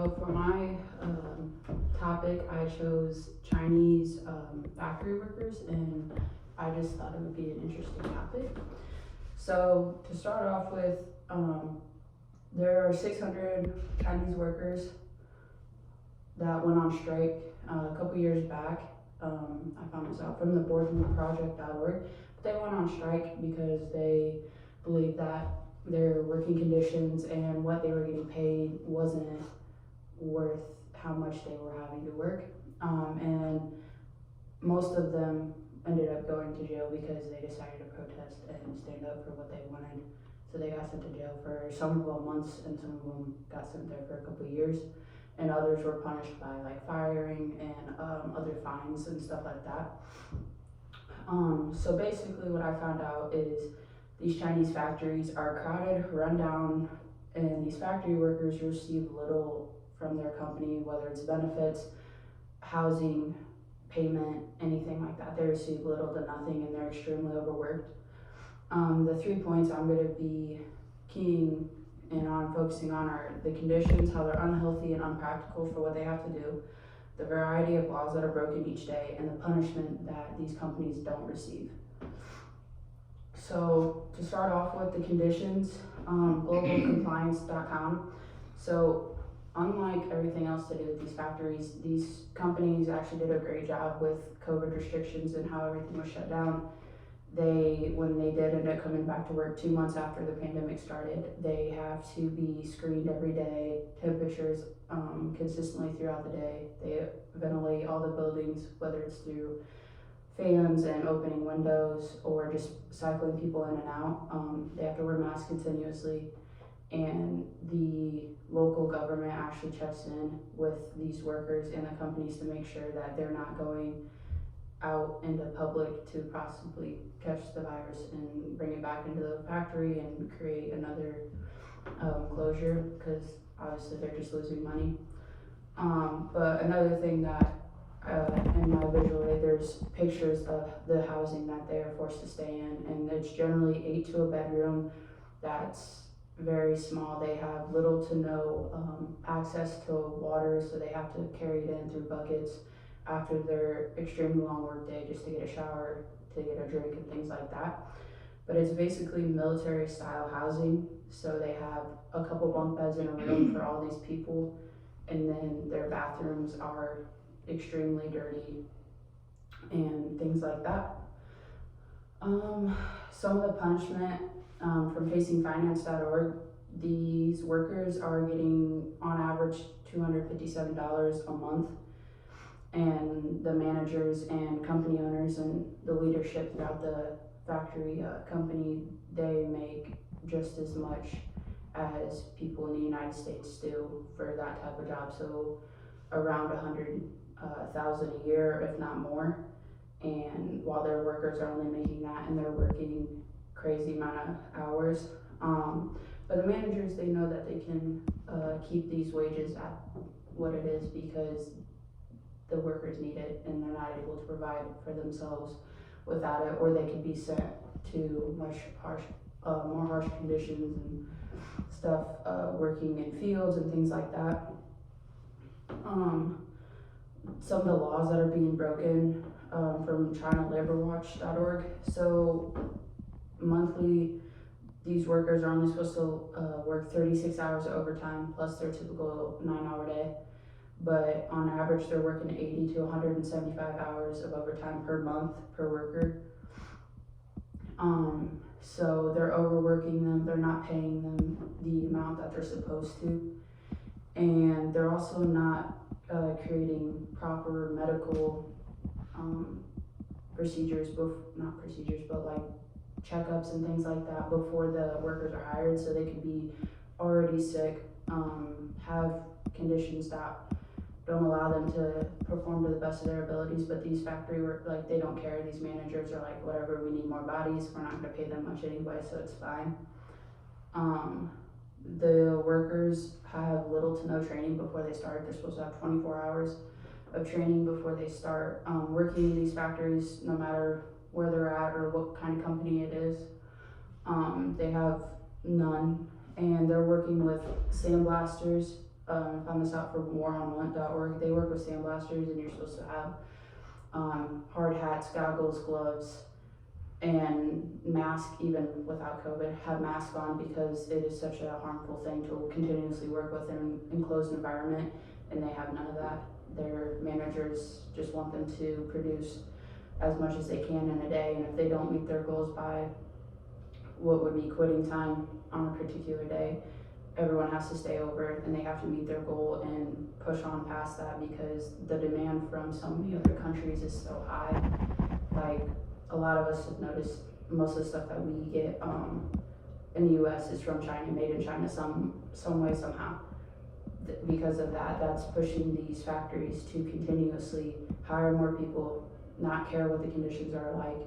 So for my topic, I chose Chinese factory workers, and I just thought it would be an interesting topic. So to start off with, there are 600 Chinese workers that went on strike a couple years back. I found this out from the boardroomproject.org. But they went on strike because they believed that their working conditions and what they were getting paid wasn't worth how much they were having to work. And most of them ended up going to jail because they decided to protest and stand up for what they wanted. So they got sent to jail for some of them months, and some of them got sent there for a couple of years. And others were punished by like firing and other fines and stuff like that. So basically, what I found out is these Chinese factories are crowded, run down, and these factory workers receive little from their company, whether it's benefits, housing, payment, anything like that. They receive little to nothing, and they're extremely overworked. The 3 points I'm going to be keying in on focusing on are the conditions, how they're unhealthy and unpractical for what they have to do, the variety of laws that are broken each day, and the punishment that these companies don't receive. So to start off with the conditions, globalcompliance.com. So unlike everything else to do with these factories, these companies actually did a great job with COVID restrictions and how everything was shut down. When they did end up coming back to work 2 months after the pandemic started, they have to be screened every day, temperatures consistently throughout the day. They ventilate all the buildings, whether it's through fans and opening windows or just cycling people in and out. They have to wear masks continuously, and the local government actually checks in with these workers and the companies to make sure that they're not going out into public to possibly catch the virus and bring it back into the factory and create another closure, because obviously they're just losing money. But another thing that in my visual aid, there's pictures of the housing that they are forced to stay in, and it's generally 8 to a bedroom that's very small. They have little to no access to water, so they have to carry it in through buckets after their extremely long work day just to get a shower, to get a drink, and things like that. But it's basically military style housing, so they have a couple bunk beds in a room for all these people, and then their bathrooms are extremely dirty and things like that. Some of the punishment from facingfinance.org, these workers are getting on average $257 a month, and the managers and company owners and the leadership throughout the factory company, they make just as much as people in the United States do for that type of job. So around 100,000 a year, if not more. And while their workers are only making that, and they're working crazy amount of hours. But the managers, they know that they can keep these wages at what it is because the workers need it, and they're not able to provide for themselves without it, or they could be sent to much more harsh conditions and stuff, working in fields and things like that. Some of the laws that are being broken from ChinaLaborWatch.org. So monthly, these workers are only supposed to work 36 hours of overtime plus their typical 9-hour day. But on average, they're working 80 to 175 hours of overtime per month per worker. So they're overworking them, they're not paying them the amount that they're supposed to. And they're also not creating proper medical procedures, not procedures, but like checkups and things like that before the workers are hired, so they could be already sick, have conditions that don't allow them to perform to the best of their abilities. But these factory work, like, they don't care. These managers are like, whatever, we need more bodies, we're not going to pay them much anyway, so it's fine. The workers have little to no training before they start. They're supposed to have 24 hours of training before they start working in these factories, no matter where they're at or what kind of company it is. They have none, and they're working with sandblasters, found this out from waronwant.org. They work with sandblasters, and you're supposed to have hard hats, goggles, gloves, and mask. Even without COVID, have mask on, because it is such a harmful thing to continuously work with in an enclosed environment, and they have none of that. Their managers just want them to produce as much as they can in a day, and if they don't meet their goals by what would be quitting time on a particular day, everyone has to stay over and they have to meet their goal and push on past that, because the demand from so many other countries is so high. Like, a lot of us have noticed most of the stuff that we get in the US is from China, made in China some way, somehow. Because of that, that's pushing these factories to continuously hire more people, not care what the conditions are like,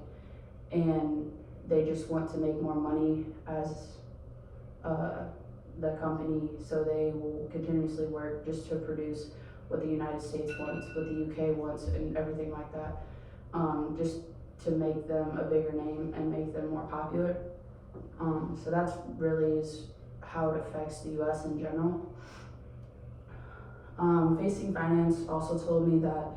and they just want to make more money as the company, so they will continuously work just to produce what the United States wants, what the UK wants, and everything like that, just to make them a bigger name and make them more popular. So that's really is how it affects the US in general. Facing Finance also told me that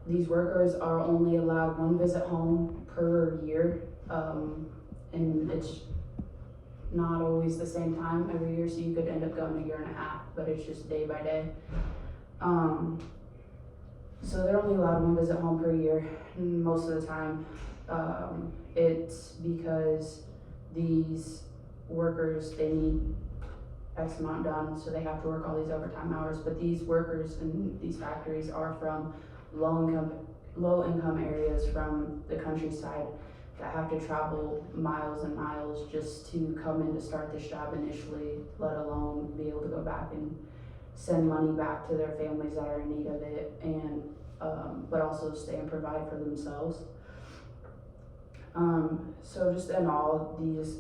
these workers are only allowed one visit home per year, and it's not always the same time every year, so you could end up going a year and a half, but it's just day by day. So they're only allowed one visit home per year, and most of the time. It's because these workers, they need X amount done, so they have to work all these overtime hours, but these workers in these factories are from low income areas from the countryside that have to travel miles and miles just to come in to start this job initially, let alone be able to go back and send money back to their families that are in need of it, and but also stay and provide for themselves. So just in all, these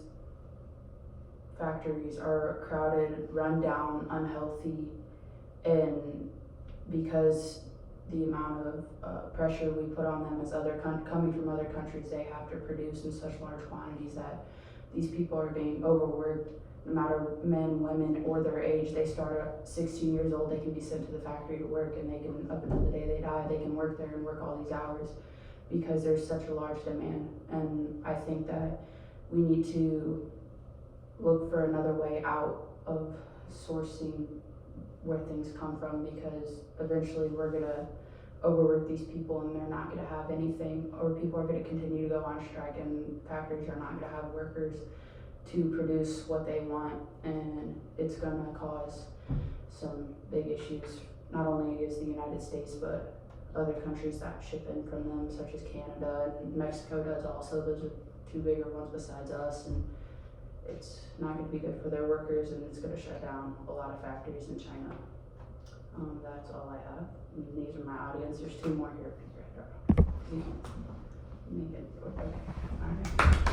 factories are crowded, run down, unhealthy, and because the amount of pressure we put on them as coming from other countries, they have to produce in such large quantities that these people are being overworked. No matter men, women, or their age, they start at 16 years old, they can be sent to the factory to work, and they can, up until the day they die, they can work there and work all these hours because there's such a large demand. And I think that we need to look for another way out of sourcing where things come from, because eventually we're gonna overwork these people and they're not gonna have anything, or people are gonna continue to go on strike and factories are not gonna have workers to produce what they want, and it's gonna cause some big issues, not only as the United States, but other countries that ship in from them, such as Canada, and Mexico does also. Those are two bigger ones besides us, and it's not going to be good for their workers, and it's going to shut down a lot of factories in China. That's all I have. And these are my audience. There's two more here. Make it okay. All right.